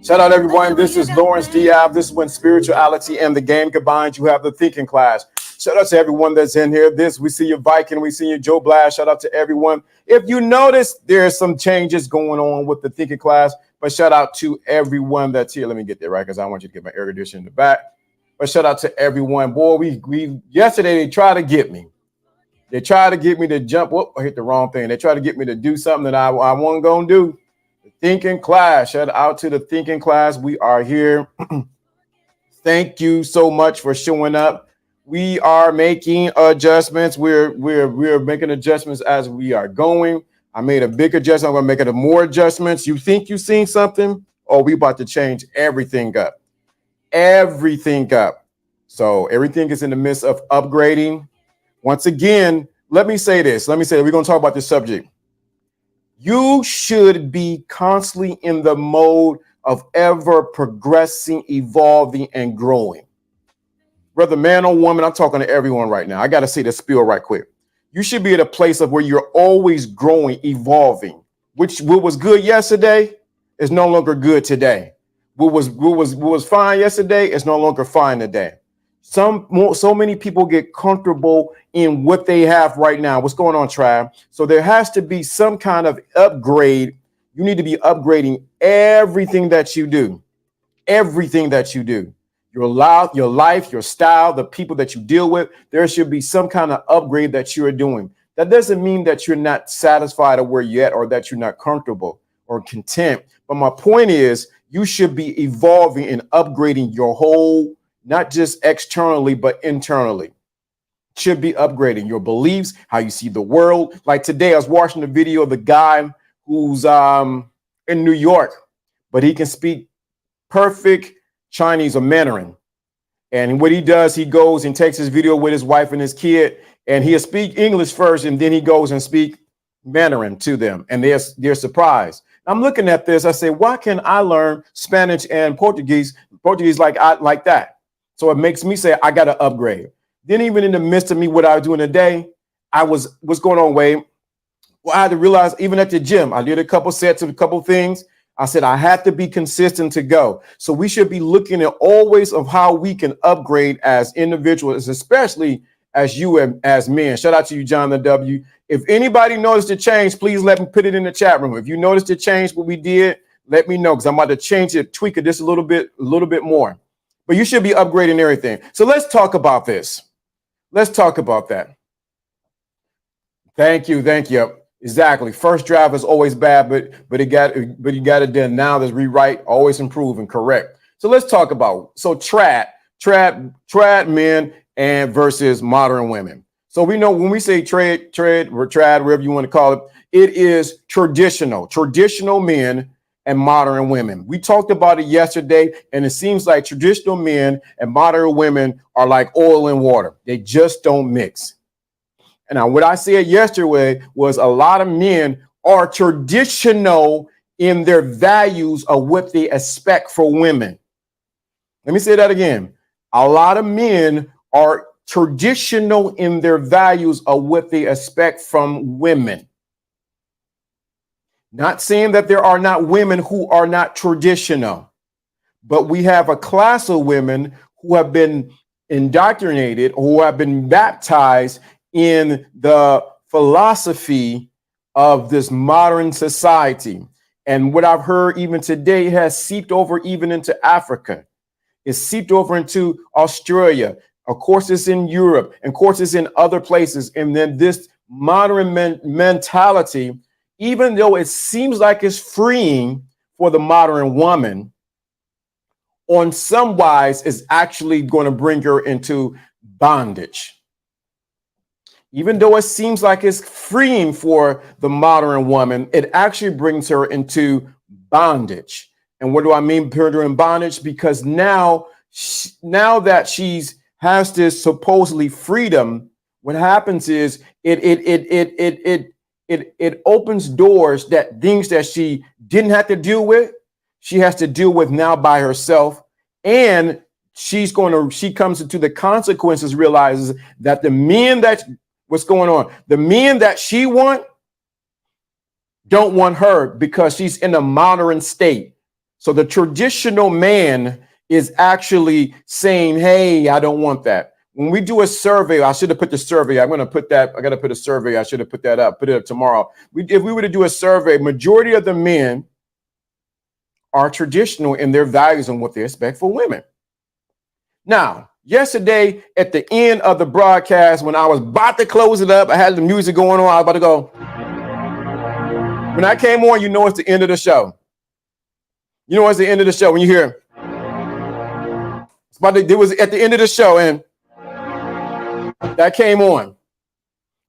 Shout out everyone. This is Lawrence Diab. This is when spirituality and the game combined. You have the thinking class. Shout out to everyone that's in here. We see you Viking. We see you Joe Blast. Shout out to everyone. If you notice, there's some changes going on with the thinking class, but shout out to everyone that's here. Let me get there right because I want you to get my air conditioner in the back. But shout out to everyone. Boy, we yesterday they tried to get me. They tried to get me to jump. Whoop, I hit the wrong thing. They tried to get me to do something that I wasn't gonna do. Thinking class. Shout out to the thinking class. We are here. Thank you so much for showing up. We are making adjustments. We're making adjustments as we are going. I made a big adjustment. I'm going to make it more adjustments. You think you've seen something? Oh, we about to change everything up. Everything up. So everything is in the midst of upgrading. Once again, let me say this. We're going to talk about this subject. You should be constantly in the mode of ever progressing, evolving, and growing. Whether man or woman, I'm talking to everyone right now. I got to say this spiel right quick. You should be at a place of where you're always growing, evolving. What was good yesterday is no longer good today. What was fine yesterday is no longer fine today. So many people get comfortable in what they have right now. What's going on, Trav? So there has to be some kind of upgrade. You need to be upgrading everything that you do. Everything that you do. Your life, your style, the people that you deal with. There should be some kind of upgrade that you are doing. That doesn't mean that you're not satisfied or where you're at or that you're not comfortable or content. But my point is you should be evolving and upgrading your whole, not just externally, but internally. Should be upgrading your beliefs, how you see the world. Like today, I was watching the video of the guy who's in New York, but he can speak perfect Chinese or Mandarin. And what he does, he goes and takes his video with his wife and his kid, and he'll speak English first, and then he goes and speak Mandarin to them, and they're surprised. I'm looking at this. I say, why can I learn Spanish and Portuguese like that? So it makes me say, I got to upgrade. Then even in the midst of me, what I was doing today, what's going on, Wade? Well, I had to realize even at the gym, I did a couple sets of a couple things. I said, I have to be consistent to go. So we should be looking at always of how we can upgrade as individuals, especially as you and as men. Shout out to you, John the W. If anybody noticed the change, please let me put it in the chat room. If you noticed the change, what we did, let me know because I'm about to change it, tweak it just a little bit more. But you should be upgrading everything. So let's talk about this. Let's talk about that. Thank you. Exactly. First draft is always bad, but you got it done. Now there's rewrite, always improve and correct. So let's talk about trad men and versus modern women. So we know when we say trad, or trad, whatever you want to call it, it is traditional men and modern women. We talked about it yesterday, and it seems like traditional men and modern women are like oil and water. They just don't mix. And now what I said yesterday was a lot of men are traditional in their values of what they expect for women. Let me say that again. A lot of men are traditional in their values of what they expect from women. Not saying that there are not women who are not traditional, but we have a class of women who have been indoctrinated, who have been baptized in the philosophy of this modern society. And what I've heard even today has seeped over even into Africa. It's seeped over into Australia. Of course, it's in Europe. And of course, it's in other places. And then this modern mentality, even though it seems like it's freeing for the modern woman, on some wise is actually going to bring her into bondage. Even though it seems like it's freeing for the modern woman, it actually brings her into bondage. And what do I mean, put her in bondage? Because now that she's has this supposedly freedom, what happens is it opens doors, that things that she didn't have to deal with, she has to deal with now by herself. And she comes into the consequences, realizes that the men what's going on, the men that she don't want her because she's in a modern state. So the traditional man is actually saying, hey, I don't want that. When we do a survey, I should have put the survey. I'm going to put that. I got to put a survey. I should have put that up. Put it up tomorrow. If we were to do a survey, majority of the men are traditional in their values and what they expect for women. Now, yesterday at the end of the broadcast, when I was about to close it up, I had the music going on. I was about to go. When I came on, you know it's the end of the show. You know it's the end of the show when you hear it was at the end of the show, and that came on.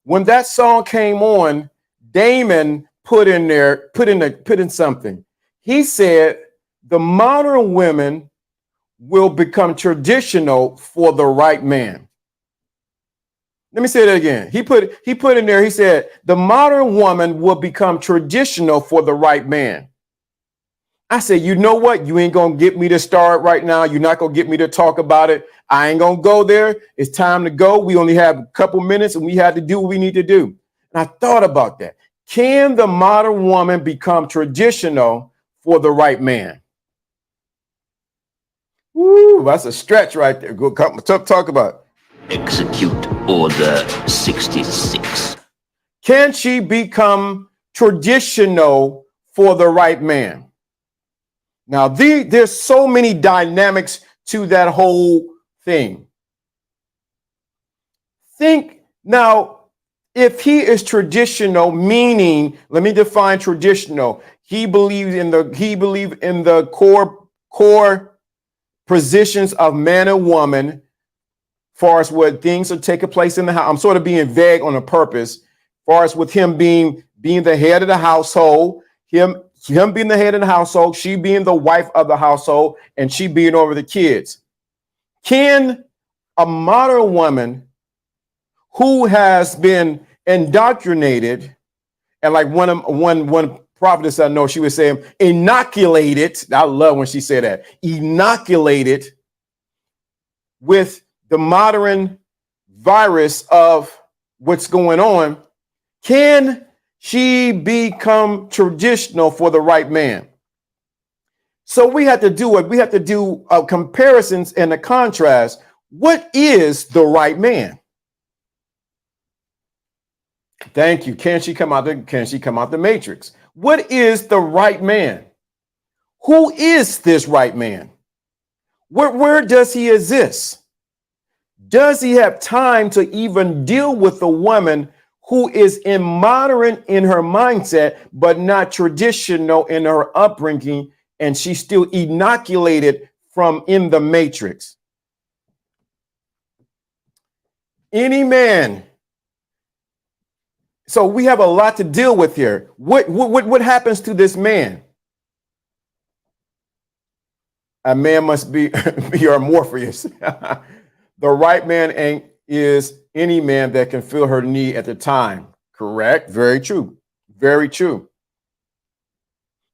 When that song came on, Damon put in something. He said the modern women will become traditional for the right man. Let me say that again. He put in there, he said the modern woman will become traditional for the right man. I said, you know what? You ain't going to get me to start right now. You're not going to get me to talk about it. I ain't going to go there. It's time to go. We only have a couple minutes and we had to do what we need to do. And I thought about that. Can the modern woman become traditional for the right man? Woo, that's a stretch right there. Go talk about it. Execute Order 66. Can she become traditional for the right man? Now, there's so many dynamics to that whole thing. Think now, if he is traditional, meaning, let me define traditional. He believed in the core positions of man and woman, as far as what things are taking place in the house. I'm sort of being vague on a purpose, as far as with him being the head of the household, him being the head of the household, she being the wife of the household, and she being over the kids. Can a modern woman who has been indoctrinated, and like one prophetess I know, she was saying inoculated. I love when she said that, inoculated with the modern virus of what's going on, can she become traditional for the right man? So we have to do it. We have to do comparisons and a contrast. What is the right man? Thank you. Can she come out the matrix? What is the right man? Who is this right man? Where does he exist? Does he have time to even deal with a woman who is modern in her mindset, but not traditional in her upbringing, and she's still inoculated from in the matrix? Any man So we have a lot to deal with here. What happens to this man? A man must be or Morpheus. The right man is any man that can fill her need at the time. Correct. Very true. Very true.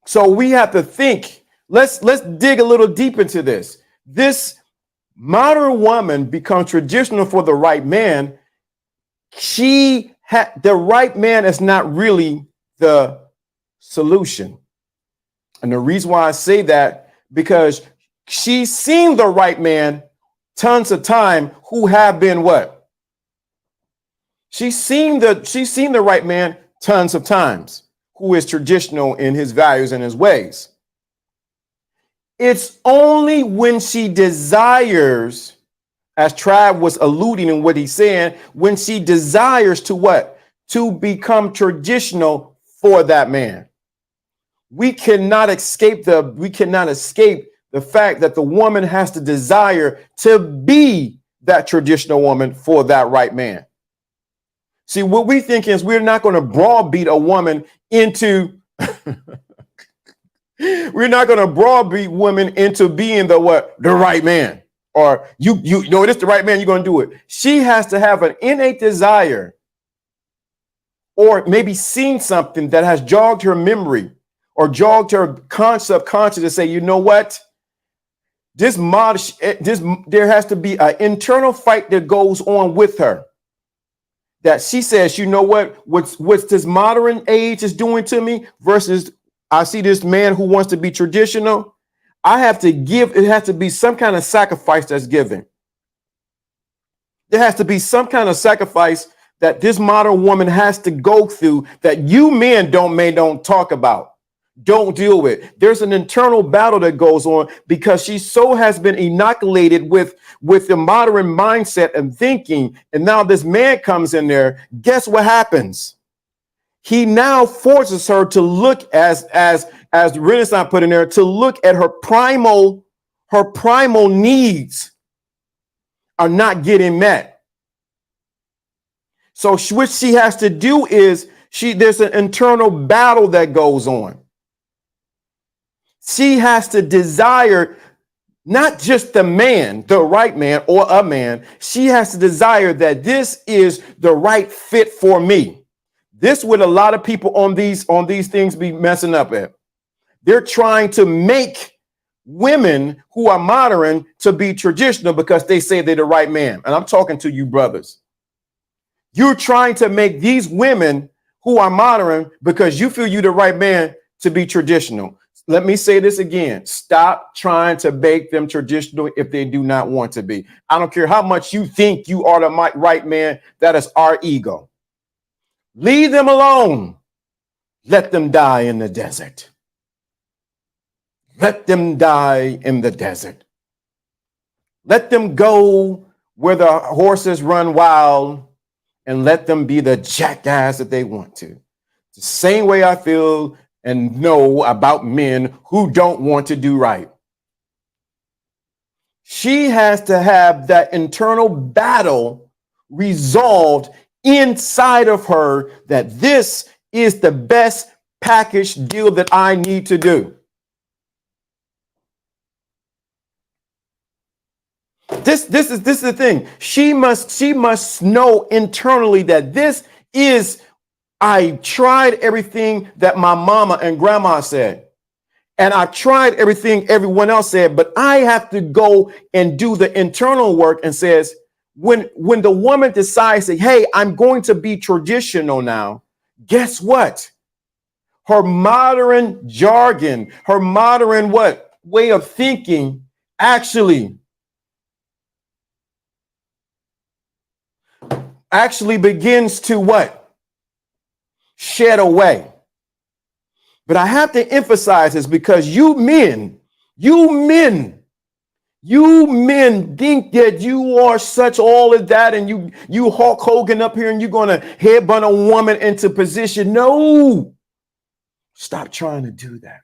So we have to think. Let's dig a little deep into this. This modern woman becomes traditional for the right man. The right man is not really the solution. And the reason why I say that, because she's seen the right man tons of time who have been what? She's seen the right man tons of times who is traditional in his values and his ways. It's only when she desires, as Trav was alluding in what he's saying, when she desires to what? To become traditional for that man. We cannot escape the fact that the woman has to desire to be that traditional woman for that right man. See, what we think is we're not going to browbeat a woman into we're not going to browbeat women into being the right man, or you know it's the right man, you're going to do it. She has to have an innate desire, or maybe seen something that has jogged her memory or jogged her subconscious to say, you know what? There has to be an internal fight that goes on with her. That she says, you know what's this modern age is doing to me versus I see this man who wants to be traditional. I have to give, it has to be some kind of sacrifice that's given. There has to be some kind of sacrifice that this modern woman has to go through that you men don't talk about, don't deal with. There's an internal battle that goes on because she so has been inoculated with the modern mindset and thinking. And now this man comes in there. Guess what happens? He now forces her to look as Renaissance put in there, to look at her primal needs are not getting met. So what she has to do is there's an internal battle that goes on. She has to desire not just the man, the right man or a man. She has to desire that this is the right fit for me. This would a lot of people on these things be messing up at. They're trying to make women who are modern to be traditional because they say they're the right man. And I'm talking to you brothers. You're trying to make these women who are modern because you feel you're the right man to be traditional. Let me say this again. Stop trying to make them traditional if they do not want to be. I don't care how much you think you are the right man. That is our ego. Leave them alone. Let them die in the desert. Let them die in the desert. Let them go where the horses run wild and let them be the jackass that they want to. The same way I feel and know about men who don't want to do right. She has to have that internal battle resolved inside of her that this is the best package deal that I need to do. This is the thing. She must know internally that this is, I tried everything that my mama and grandma said. And I tried everything everyone else said, but I have to go and do the internal work and says, when the woman decides that, hey, I'm going to be traditional now, guess what? Her modern jargon, her modern way of thinking actually begins to shed away. But I have to emphasize this because you men think that you are such all of that, and you Hulk Hogan up here and you're going to headbutt a woman into position. No, stop trying to do that.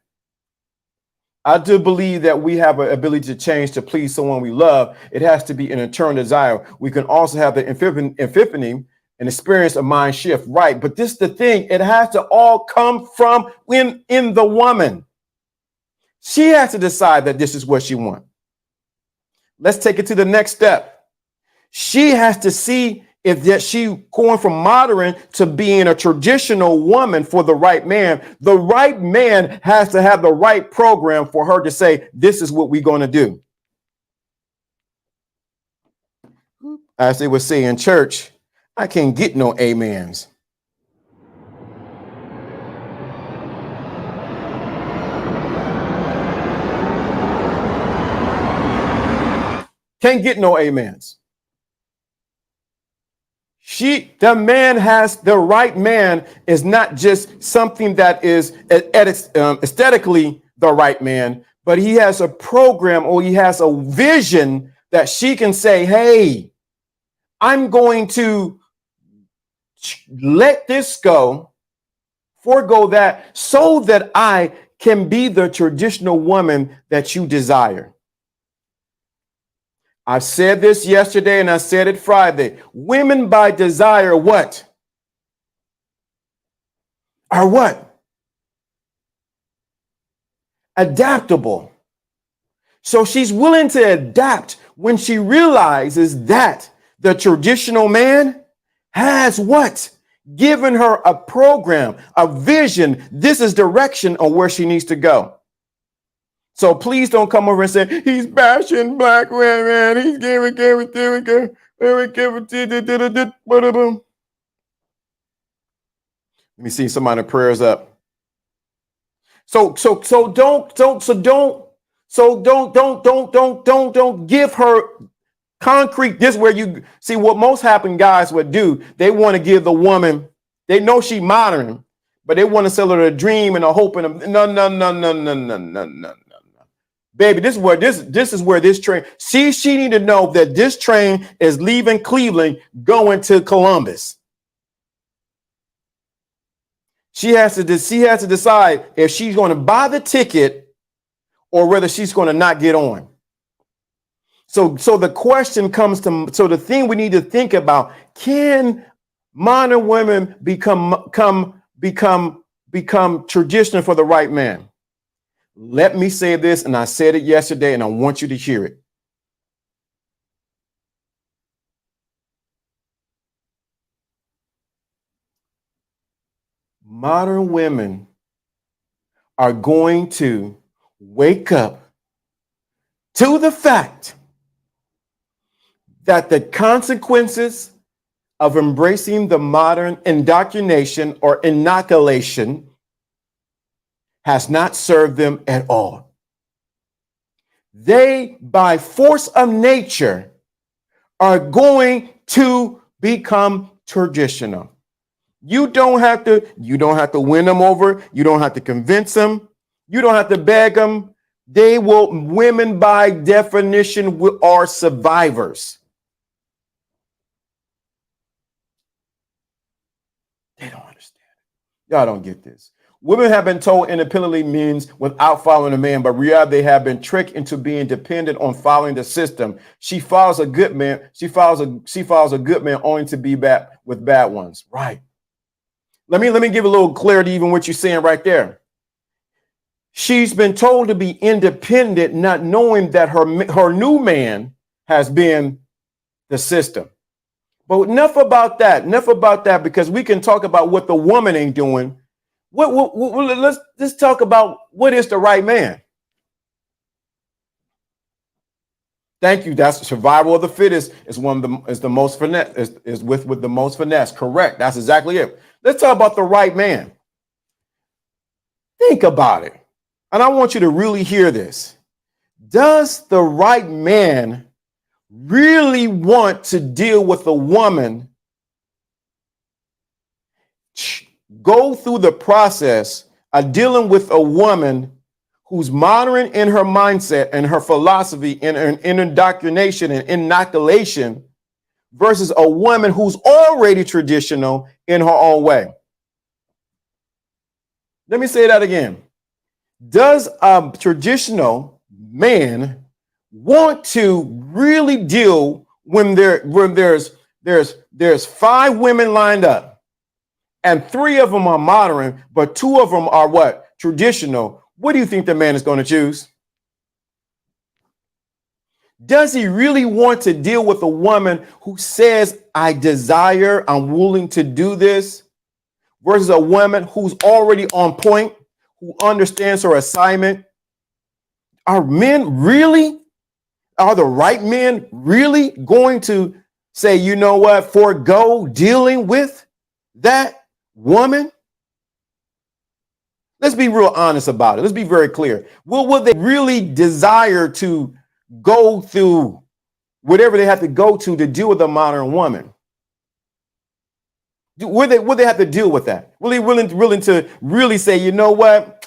I do believe that we have an ability to change to please someone we love. It has to be an internal desire. We can also have the epiphany and experience a mind shift, right? But this is the thing, it has to all come from in the woman. She has to decide that this is what she wants. Let's take it to the next step. She has to see if that she going from modern to being a traditional woman for the right man. The right man has to have the right program for her to say, this is what we're going to do. As they would say in church, I can't get no amens. Can't get no amens. The right man is not just something that is aesthetically the right man, but he has a program or he has a vision that she can say, hey, I'm going to let this go, forego that, so that I can be the traditional woman that you desire. I said this yesterday and I said it Friday. Women by desire, what? Are what? Adaptable. So she's willing to adapt when she realizes that the traditional man has what? Given her a program, a vision. This is direction on where she needs to go. So please don't come over and say, he's bashing black women. He's giving. Let me see somebody prayers up. So don't give her concrete. This is where you see what most happen guys would do. They want to give the woman, they know she modern, but they want to sell her a dream and a hope and a no. Baby, this is where this train. She need to know that this train is leaving Cleveland going to Columbus. She has to decide if she's going to buy the ticket or whether she's going to not get on. So the question comes to, so the thing we need to think about, can modern women become traditional for the right man? Let me say this, and I said it yesterday, and I want you to hear it. Modern women are going to wake up to the fact that the consequences of embracing the modern indoctrination or inoculation has not served them at all. They, by force of nature, are going to become traditional. You don't have to win them over. You don't have to convince them. You don't have to beg them. Women by definition are survivors. They don't understand. Y'all don't get this. Women have been told independently means without following a man, but reality they have been tricked into being dependent on following the system. She follows a good man. She follows a good man only to be bad with bad ones. Right. Let me give a little clarity, even what you're saying right there. She's been told to be independent, not knowing that her new man has been the system. But enough about that, because we can talk about what the woman ain't doing. Let's talk about what is the right man. Thank you. That's survival of the fittest is the most finesse is with the most finesse. Correct. That's exactly it. Let's talk about the right man. Think about it. And I want you to really hear this. Does the right man really want to deal with a woman, go through the process of dealing with a woman who's modern in her mindset and her philosophy in indoctrination and inoculation versus a woman who's already traditional in her own way? Let me say that again. Does a traditional man want to really deal when there's There's 5 women lined up, and 3 of them are modern, but 2 of them are what? Traditional. What do you think the man is going to choose? Does he really want to deal with a woman who says, I desire, I'm willing to do this, versus a woman who's already on point, who understands her assignment? Are the right men really going to say, you know what, forego dealing with that woman? Let's be real honest about it. Let's be very clear. Will they really desire to go through whatever they have to go to deal with a modern woman? Would they have to deal with that? Will they willing to really say, you know what,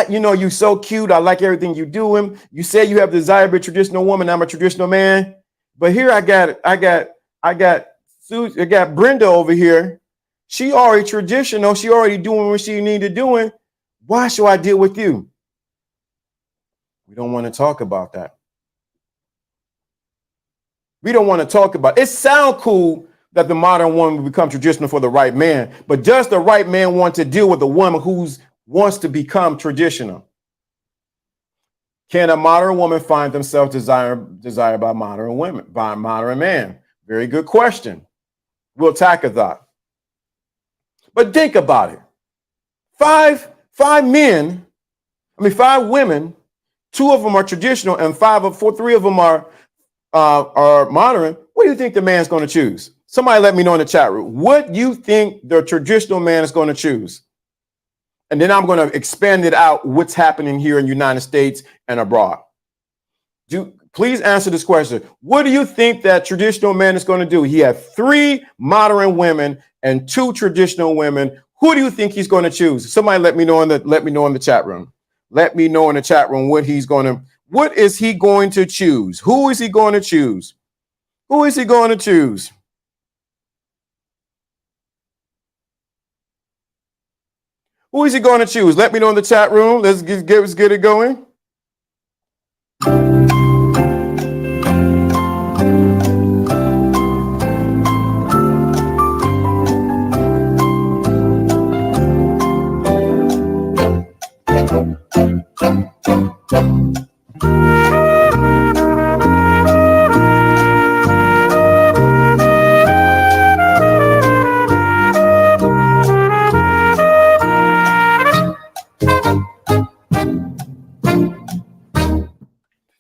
you're so cute, I like everything you're doing. You say you have desire to be a traditional woman. I'm a traditional man, but here I got Brenda over here. She already traditional. She already doing what she needed doing. Why should I deal with you? We don't want to talk about that. We don't want to talk about it. It sounds cool that the modern woman will become traditional for the right man, but does the right man want to deal with a woman who wants to become traditional? Can a modern woman find themselves desired by modern women, by a modern man? Very good question. We'll tackle that. But think about it. 5 women, 2 of them are traditional, and 3 of them are modern. What do you think the man's going to choose? Somebody let me know in the chat room. What do you think the traditional man is going to choose? And then I'm going to expand it out what's happening here in the United States and abroad. Please answer this question. What do you think that traditional man is going to do? He had 3 modern women and 2 traditional women. Who do you think he's going to choose? Somebody let me know in the chat room. Let me know in the chat room what is he going to choose? Who is he going to choose? Who is he going to choose? Who is he going to choose? Let me know in the chat room. Let's get it going.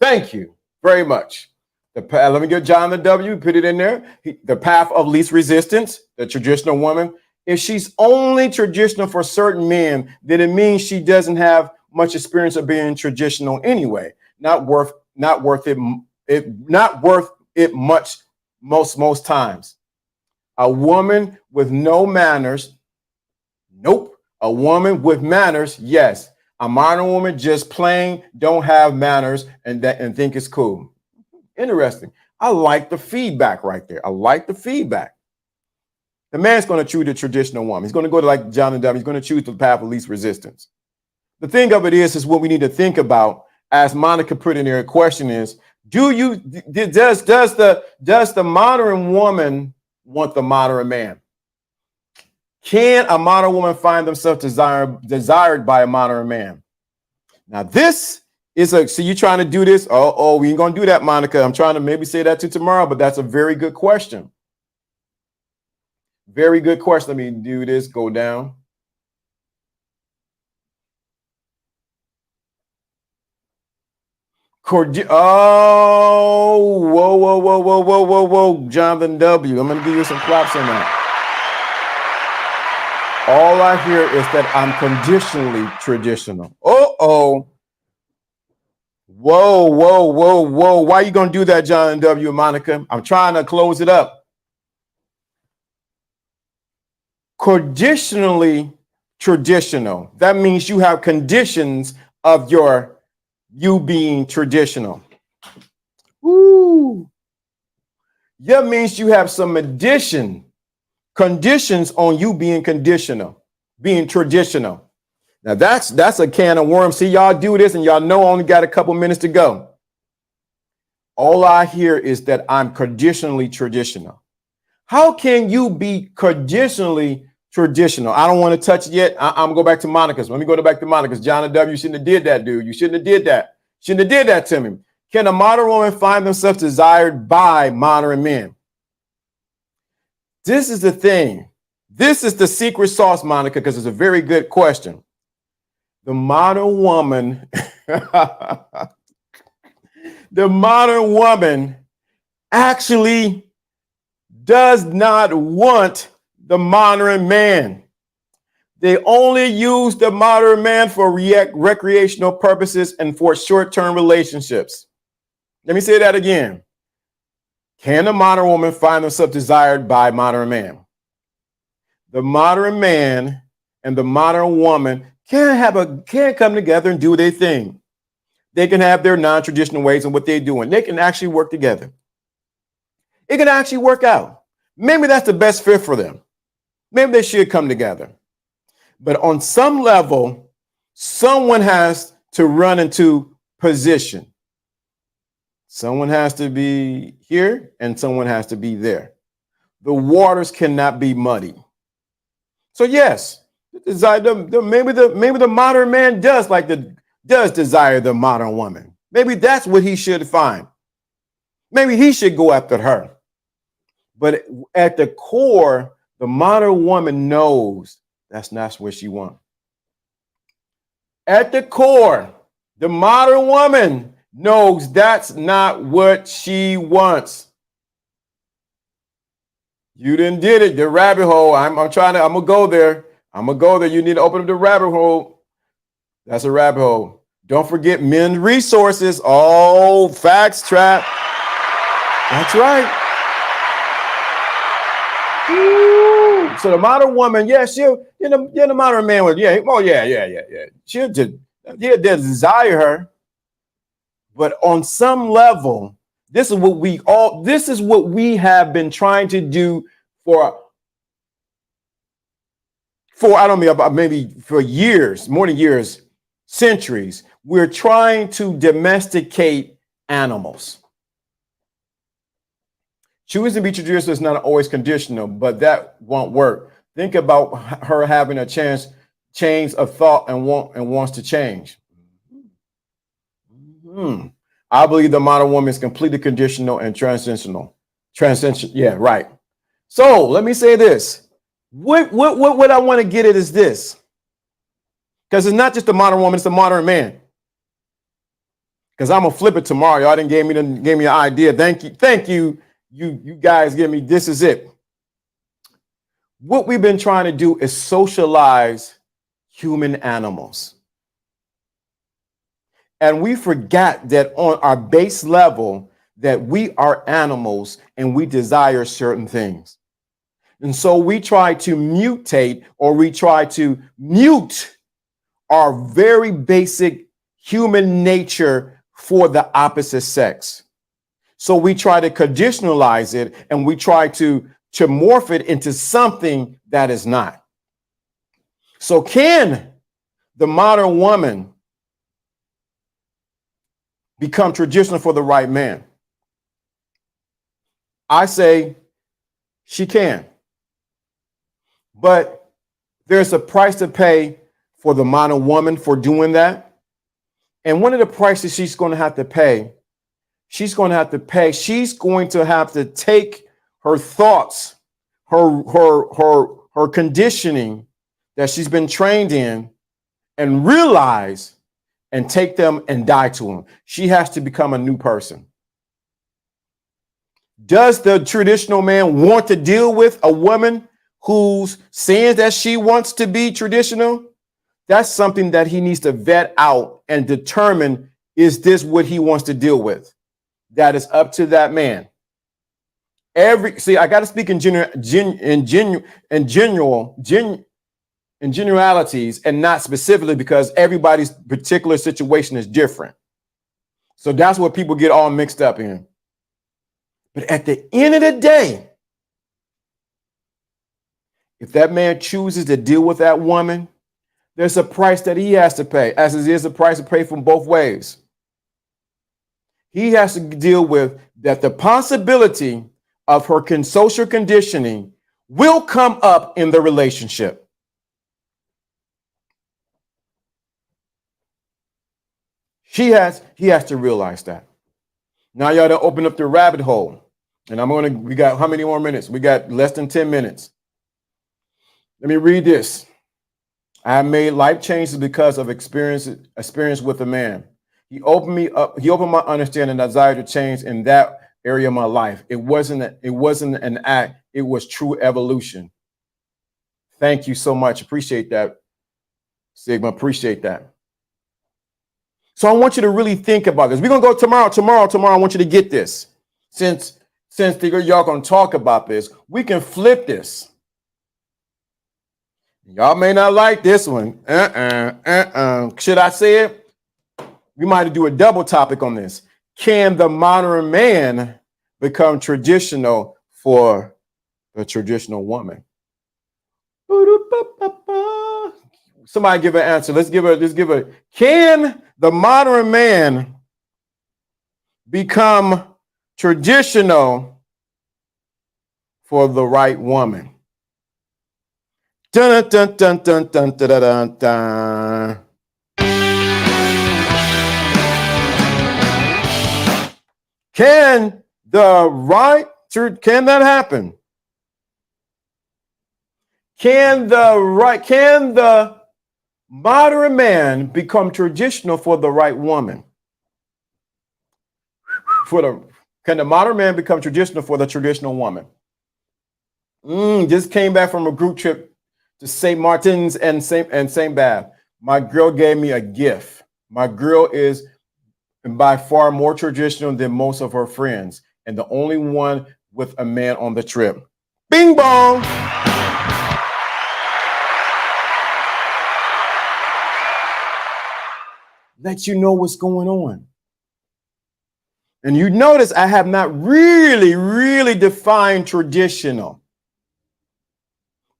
Thank you very much. Let me get John the W, put it in there. The path of least resistance, the traditional woman. If she's only traditional for certain men, then it means she doesn't have much experience of being traditional anyway. Not worth it much most times. A woman with no manners, nope. A woman with manners, yes. A modern woman just plain don't have manners and think it's cool. Interesting. I like the feedback right there. I like the feedback. The man's going to choose the traditional woman. He's going to go to like John and W. He's going to choose the path of least resistance. The thing of it is what we need to think about, as Monica put in her question is, does the modern woman want the modern man? Can a modern woman find themselves desired by a modern man? Now, this is so you're trying to do this. Oh, we ain't going to do that, Monica. I'm trying to maybe say that to tomorrow, but that's a very good question. Very good question. Let me do this, go down. Whoa, Jonathan W. I'm going to give you some props on that. All I hear is that I'm conditionally traditional. Whoa. Why are you going to do that, John W. and Monica? I'm trying to close it up. Conditionally traditional. That means you have conditions of you being traditional. Woo. That means you have some conditions on you being being traditional. Now that's a can of worms. See, y'all do this and y'all know I only got a couple minutes to go. All I hear is that I'm conditionally traditional. How can you be traditionally traditional? I don't want to touch it yet. I'm gonna go back to Monica's. Let me go back to Monica's. John and W, you shouldn't have did that, dude. You shouldn't have did that. Shouldn't have did that to me. Can a modern woman find themselves desired by modern men? This is the thing. This is the secret sauce, Monica, because it's a very good question. The modern woman, the modern woman actually does not want the modern man. They only use the modern man for recreational purposes and for short-term relationships. Let me say that again. Can a modern woman find herself desired by modern man? The modern man and the modern woman can come together and do their thing. They can have their non-traditional ways and what they're doing. They can actually work together. It can actually work out. Maybe that's the best fit for them. Maybe they should come together. But on some level, someone has to run into position. Someone has to be here and someone has to be there. The waters cannot be muddy. So yes, maybe the modern man does desire the modern woman. Maybe that's what he should find. Maybe he should go after her. But at the core, the modern woman knows that's not what she wants. At the core, the modern woman knows that's not what she wants. You didn't did it, the rabbit hole. I'm gonna go there. I'm gonna go there. You need to open up the rabbit hole. That's a rabbit hole. Don't forget men's resources. Oh, facts trap. That's right. Ooh. So the modern woman, yeah, the modern man would, yeah, oh yeah. She'll desire her. But on some level, this is what we have been trying to do for I don't know, maybe for years, more than years, centuries. We're trying to domesticate animals. Choosing to be traditional is not always conditional, but that won't work. Think about her having a change of thought and wants to change. I believe the modern woman is completely conditional and transitional. Yeah, right. So let me say this. What I want to get at is this. Because it's not just the modern woman, it's the modern man. Because I'm gonna flip it tomorrow. Y'all didn't gave me an idea. Thank you. You guys give me, this is it. What we've been trying to do is socialize human animals. And we forgot that on our base level, that we are animals and we desire certain things. And so we try to mutate, or we try to mute our very basic human nature for the opposite sex. So we try to conditionalize it and we try to morph it into something that is not. So can the modern woman become traditional for the right man? I say she can. But there's a price to pay for the modern woman for doing that. And one of the prices she's going to have to pay, she's going to have to take her thoughts, her conditioning that she's been trained in, and realize and take them and die to them. She has to become a new person. Does the traditional man want to deal with a woman who's saying that she wants to be traditional? That's something that he needs to vet out and determine, is this what he wants to deal with? That is up to that man. I got to speak in generalities and not specifically, because everybody's particular situation is different. So that's what people get all mixed up in. But at the end of the day, if that man chooses to deal with that woman, there's a price that he has to pay, as it is a price to pay from both ways. He has to deal with that, the possibility of her social conditioning will come up in the relationship. He has to realize that. Now y'all to open up the rabbit hole. And we got how many more minutes? We got less than 10 minutes. Let me read this. I have made life changes because of experience with a man. He opened me up. He opened my understanding and desire to change in that area of my life. It wasn't an act. It was true evolution. Thank you so much. Appreciate that, Sigma. Appreciate that. So I want you to really think about this. We're going to go tomorrow. I want you to get this. Since y'all going to talk about this, we can flip this. Y'all may not like this one. Should I say it? We might do a double topic on this. Can the modern man become traditional for the traditional woman? Somebody give an answer. Let's give a. Can the modern man become traditional for the right woman? Dun, dun, dun, dun, dun, dun, dun, dun. Can that happen? Can the modern man become traditional for the right woman? Can the modern man become traditional for the traditional woman? Just came back from a group trip to St. Martin's and St. Bath. My girl gave me a gift. My girl is by far more traditional than most of her friends, and the only one with a man on the trip. Bing bong. Let you know what's going on. And you notice I have not really defined traditional,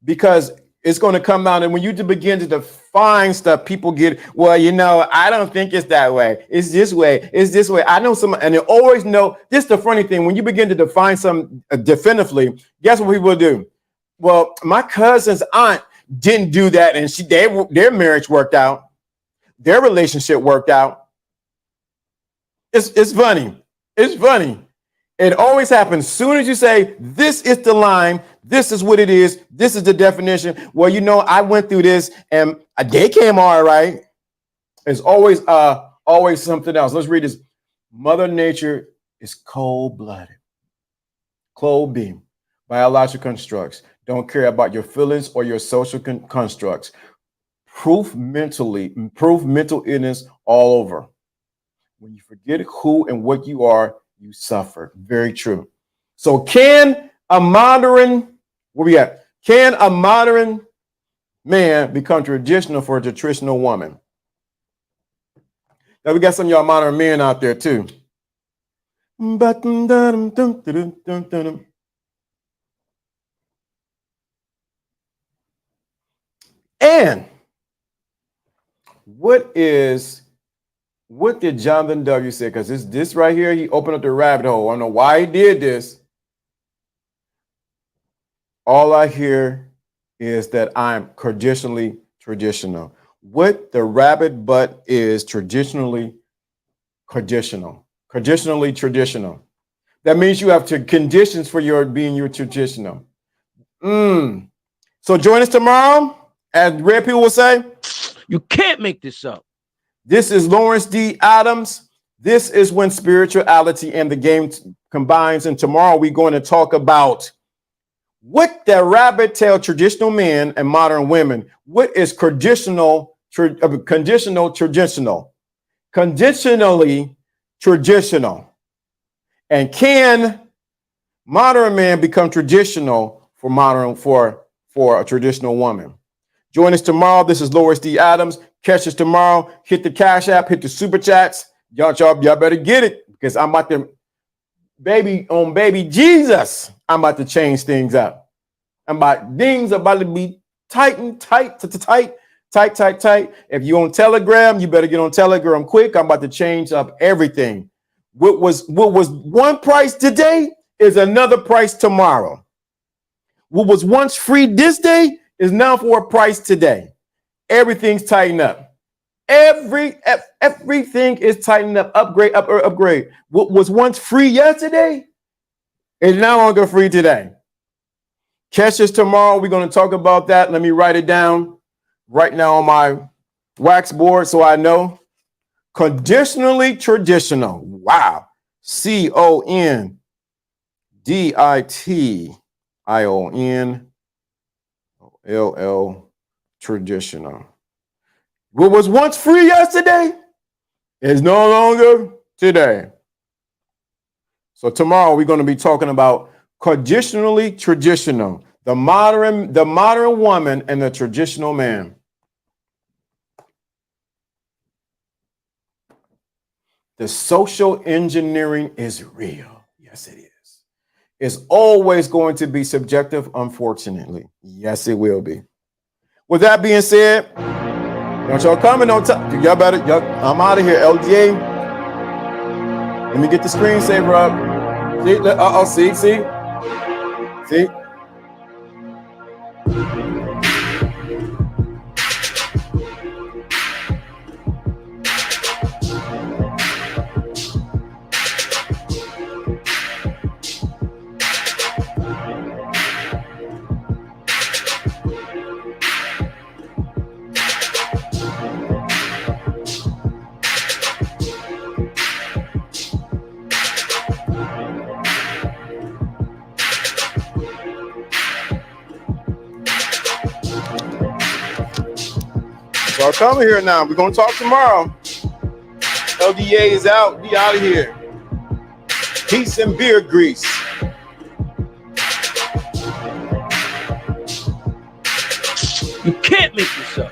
because it's going to come out, and when you begin to define stuff, people get, well, I don't think it's that way. It's this way. It's this way. I know some, and they always know. This is the funny thing. When you begin to define something definitively, guess what people do? Well, my cousin's aunt didn't do that, and their marriage worked out. Their relationship worked out. It's funny. It's funny. It always happens. As soon as you say, this is the line, this is what it is, this is the definition. Well, I went through this and they came all right. It's always something else. Let's read this. Mother Nature is cold-blooded. Cold beam. Biological constructs. Don't care about your feelings or your social constructs. Proof mental illness all over. When you forget who and what you are, you suffer. Very true. So can a modern man become traditional for a traditional woman? Now we got some of y'all modern men out there too. And what did Jonathan W. say? Because this right here, he opened up the rabbit hole. I don't know why he did this. All I hear is that I'm traditional. What the rabbit butt is traditional. That means you have conditions for your traditional. So join us tomorrow, as Red People will say. You can't make this up. This is Lawrence D. Adams. This is when spirituality and the game combines. And tomorrow we're going to talk about what the rabbit tail traditional men and modern women. What is conditionally traditional? And can modern man become traditional for a traditional woman? Join us tomorrow. This is Lawrence D. Adams. Catch us tomorrow. Hit the Cash App. Hit the Super Chats. Y'all better get it, because I'm about to, baby Jesus, I'm about to change things up. Things about to be tight. If you're on Telegram, you better get on Telegram quick. I'm about to change up everything. What was one price today is another price tomorrow. What was once free this day is now for a price today. Everything's tightened up. Everything is tightened up. Upgrade. What was once free yesterday is no longer free today. Catch us tomorrow. We're going to talk about that. Let me write it down right now on my wax board so I know. Conditionally traditional. Wow. CONDITIONLL traditional. What was once free yesterday is no longer today. So tomorrow we're going to be talking about conditionally traditional, the modern woman and the traditional man. The social engineering is real. Yes, it is. It's always going to be subjective, unfortunately. Yes, it will be. With that being said, don't y'all coming on top. Y'all better, I'm out of here, LDA. Let me get the screensaver up. See? Y'all coming here now. We're going to talk tomorrow. LDA is out. We out of here. Peace and beer grease. You can't make this up.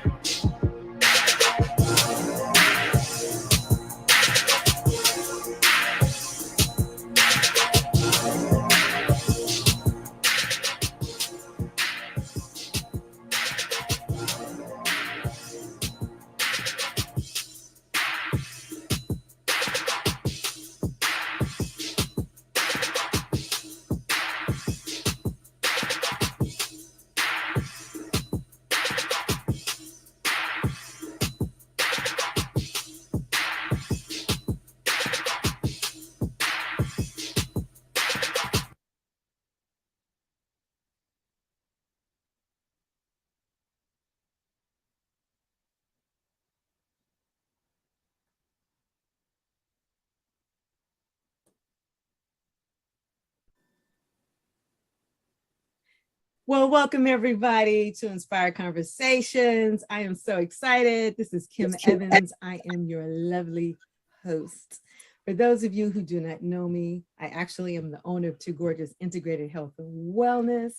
Well, welcome everybody to Inspired Conversations. I am so excited. This is Kim Evans. I am your lovely host. For those of you who do not know me, I actually am the owner of Two Gorgeous Integrated Health and Wellness,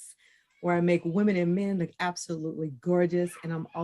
where I make women and men look absolutely gorgeous. And I'm also